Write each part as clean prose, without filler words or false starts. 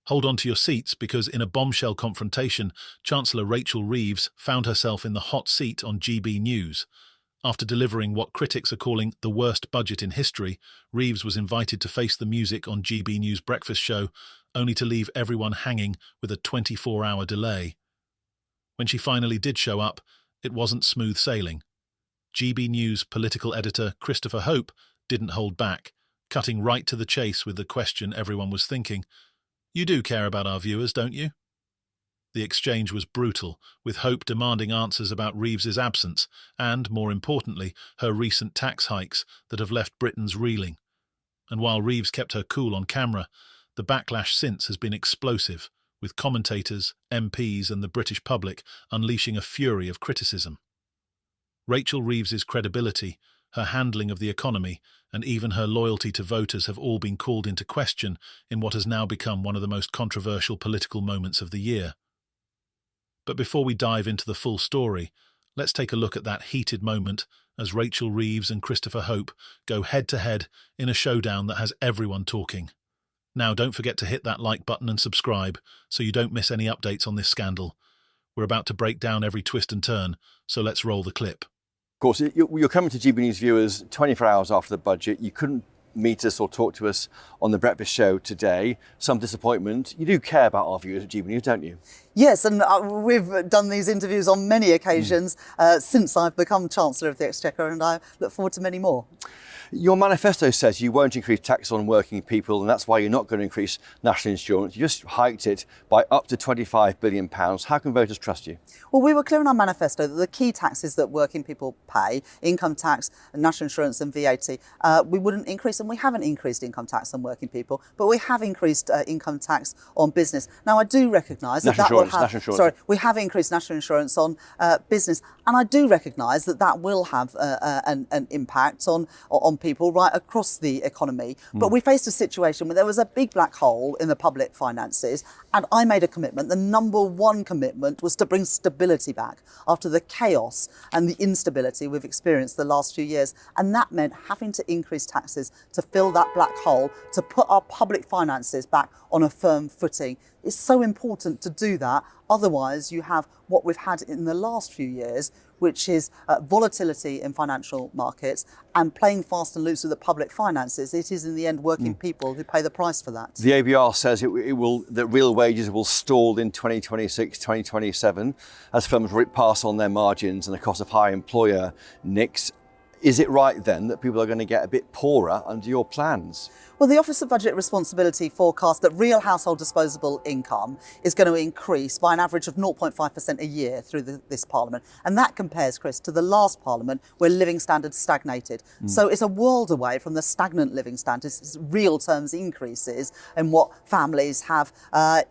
Hold on to your seats because in a bombshell confrontation, Chancellor Rachel Reeves found herself in the hot seat on GB News. After delivering what critics are calling the worst budget in history, Reeves was invited to face the music on GB News' breakfast show, only to leave everyone hanging with a 24-hour delay. When she finally did show up, it wasn't smooth sailing. GB News political editor Christopher Hope didn't hold back, cutting right to the chase with the question everyone was thinking. You do care about our viewers, don't you? The exchange was brutal, with Hope demanding answers about Reeves's absence and, more importantly, her recent tax hikes that have left Britons reeling. And while Reeves kept her cool on camera, the backlash since has been explosive, with commentators, MPs and the British public unleashing a fury of criticism. Rachel Reeves's credibility, her handling of the economy, and even her loyalty to voters have all been called into question in what has now become one of the most controversial political moments of the year. But before we dive into the full story, let's take a look at that heated moment as Rachel Reeves and Christopher Hope go head-to-head in a showdown that has everyone talking. Now, don't forget to hit that like button and subscribe so you don't miss any updates on this scandal. We're about to break down every twist and turn, so let's roll the clip. Of course, you're coming to GB News viewers 24 hours after the budget. You couldn't meet us or talk to us on the breakfast show today. Some disappointment. You do care about our viewers at GB News, don't you? Yes, and we've done these interviews on many occasions since I've become Chancellor of the Exchequer, and I look forward to many more. Your manifesto says you won't increase tax on working people, and that's why you're not going to increase national insurance. You just hiked it by up to £25 billion. How can voters trust you? Well, we were clear in our manifesto that the key taxes that working people pay, income tax, national insurance and VAT, we wouldn't increase, and we haven't increased income tax on working people, but we have increased income tax on business. Now, I do recognise that we have increased national insurance on business, and I do recognise that that will have an impact on people right across the economy. But we faced a situation where there was a big black hole in the public finances, and I made a commitment. The number one commitment was to bring stability back after the chaos and the instability we've experienced the last few years. And that meant having to increase taxes to fill that black hole, to put our public finances back on a firm footing. It's so important to do that. Otherwise, you have what we've had in the last few years, which is volatility in financial markets and playing fast and loose with the public finances. It is in the end working people who pay the price for that. The ABR says that real wages will stall in 2026, 2027 as firms pass on their margins and the cost of high employer NICs. Is it right then that people are going to get a bit poorer under your plans? Well, the Office of Budget Responsibility forecasts that real household disposable income is going to increase by an average of 0.5% a year through this Parliament. And that compares, Chris, to the last Parliament where living standards stagnated. So it's a world away from the stagnant living standards. It's real terms increases in what families have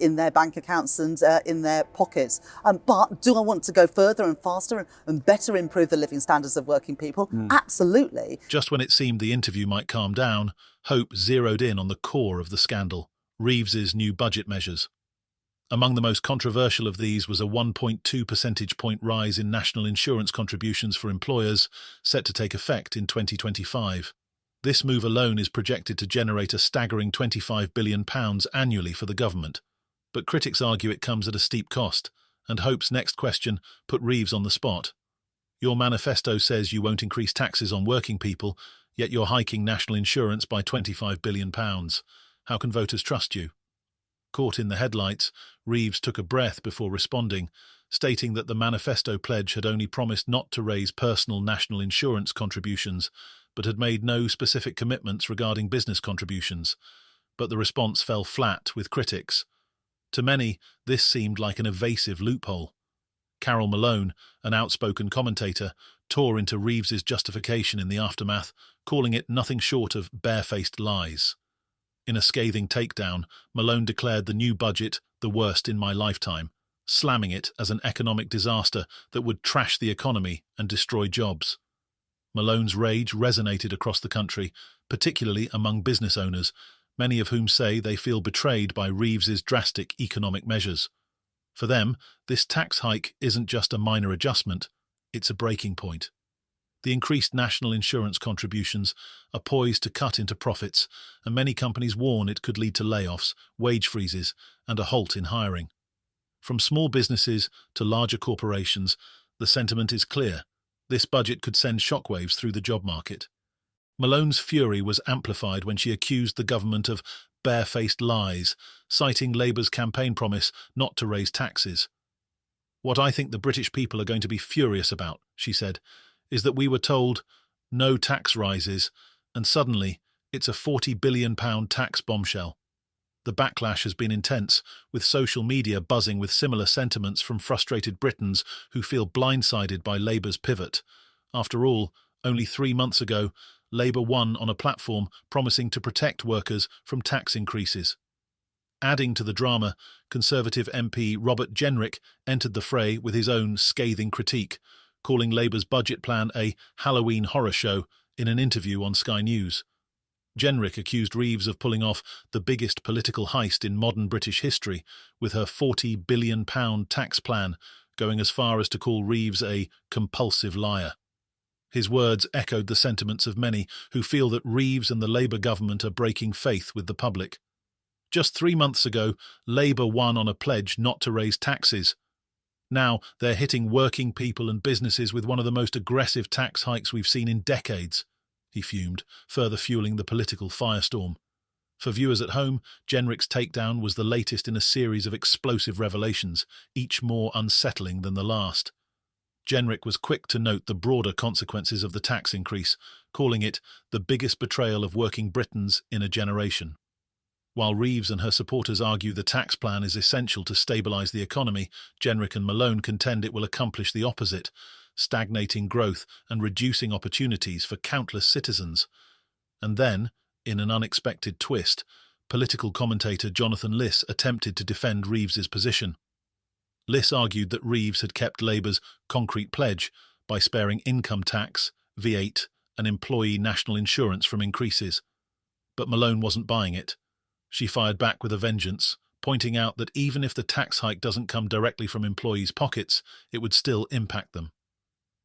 in their bank accounts and in their pockets. But do I want to go further and faster and better improve the living standards of working people? Absolutely. Just when it seemed the interview might calm down, Hope zeroed in on the core of the scandal, Reeves's new budget measures. Among the most controversial of these was a 1.2 percentage point rise in national insurance contributions for employers, set to take effect in 2025. This move alone is projected to generate a staggering £25 billion annually for the government. But critics argue it comes at a steep cost, and Hope's next question put Reeves on the spot. Your manifesto says you won't increase taxes on working people, yet you're hiking national insurance by £25 billion. How can voters trust you? Caught in the headlights, Reeves took a breath before responding, stating that the manifesto pledge had only promised not to raise personal national insurance contributions, but had made no specific commitments regarding business contributions. But the response fell flat with critics. To many, this seemed like an evasive loophole. Carol Malone, an outspoken commentator, tore into Reeves's justification in the aftermath, calling it nothing short of barefaced lies. In a scathing takedown, Malone declared the new budget the worst in my lifetime, slamming it as an economic disaster that would trash the economy and destroy jobs. Malone's rage resonated across the country, particularly among business owners, many of whom say they feel betrayed by Reeves's drastic economic measures. For them, this tax hike isn't just a minor adjustment, it's a breaking point. The increased national insurance contributions are poised to cut into profits, and many companies warn it could lead to layoffs, wage freezes, and a halt in hiring. From small businesses to larger corporations, the sentiment is clear. This budget could send shockwaves through the job market. Malone's fury was amplified when she accused the government of barefaced lies, citing Labour's campaign promise not to raise taxes. "What I think the British people are going to be furious about," she said, "is that we were told no tax rises, and suddenly it's a £40 billion tax bombshell." The backlash has been intense, with social media buzzing with similar sentiments from frustrated Britons who feel blindsided by Labour's pivot. After all, only 3 months ago, Labour won on a platform promising to protect workers from tax increases. Adding to the drama, Conservative MP Robert Jenrick entered the fray with his own scathing critique, calling Labour's budget plan a Halloween horror show in an interview on Sky News. Jenrick accused Reeves of pulling off the biggest political heist in modern British history, with her £40 billion tax plan, going as far as to call Reeves a compulsive liar. His words echoed the sentiments of many who feel that Reeves and the Labour government are breaking faith with the public. Just 3 months ago, Labour won on a pledge not to raise taxes. Now they're hitting working people and businesses with one of the most aggressive tax hikes we've seen in decades, he fumed, further fueling the political firestorm. For viewers at home, Jenrick's takedown was the latest in a series of explosive revelations, each more unsettling than the last. Jenrick was quick to note the broader consequences of the tax increase, calling it the biggest betrayal of working Britons in a generation. While Reeves and her supporters argue the tax plan is essential to stabilise the economy, Jenrick and Malone contend it will accomplish the opposite, stagnating growth and reducing opportunities for countless citizens. And then, in an unexpected twist, political commentator Jonathan Liss attempted to defend Reeves's position. Liss argued that Reeves had kept Labour's concrete pledge by sparing income tax, VAT, and employee national insurance from increases. But Malone wasn't buying it. She fired back with a vengeance, pointing out that even if the tax hike doesn't come directly from employees' pockets, it would still impact them.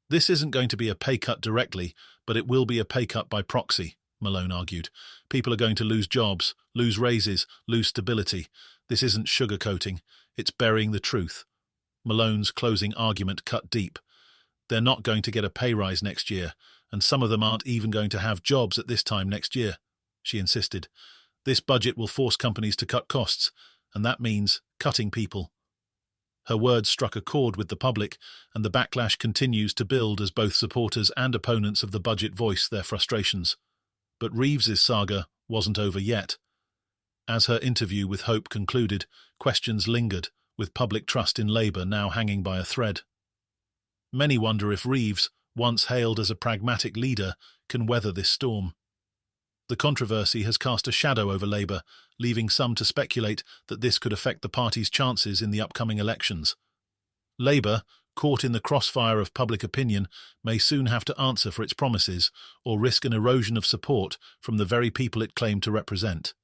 "This isn't going to be a pay cut directly, but it will be a pay cut by proxy," Malone argued. "People are going to lose jobs, lose raises, lose stability. This isn't sugarcoating, it's burying the truth." Malone's closing argument cut deep. "They're not going to get a pay rise next year, and some of them aren't even going to have jobs at this time next year," she insisted. "This budget will force companies to cut costs, and that means cutting people." Her words struck a chord with the public, and the backlash continues to build as both supporters and opponents of the budget voice their frustrations. But Reeves's saga wasn't over yet. As her interview with Hope concluded, questions lingered, with public trust in Labour now hanging by a thread. Many wonder if Reeves, once hailed as a pragmatic leader, can weather this storm. The controversy has cast a shadow over Labour, leaving some to speculate that this could affect the party's chances in the upcoming elections. Labour, caught in the crossfire of public opinion, may soon have to answer for its promises or risk an erosion of support from the very people it claimed to represent.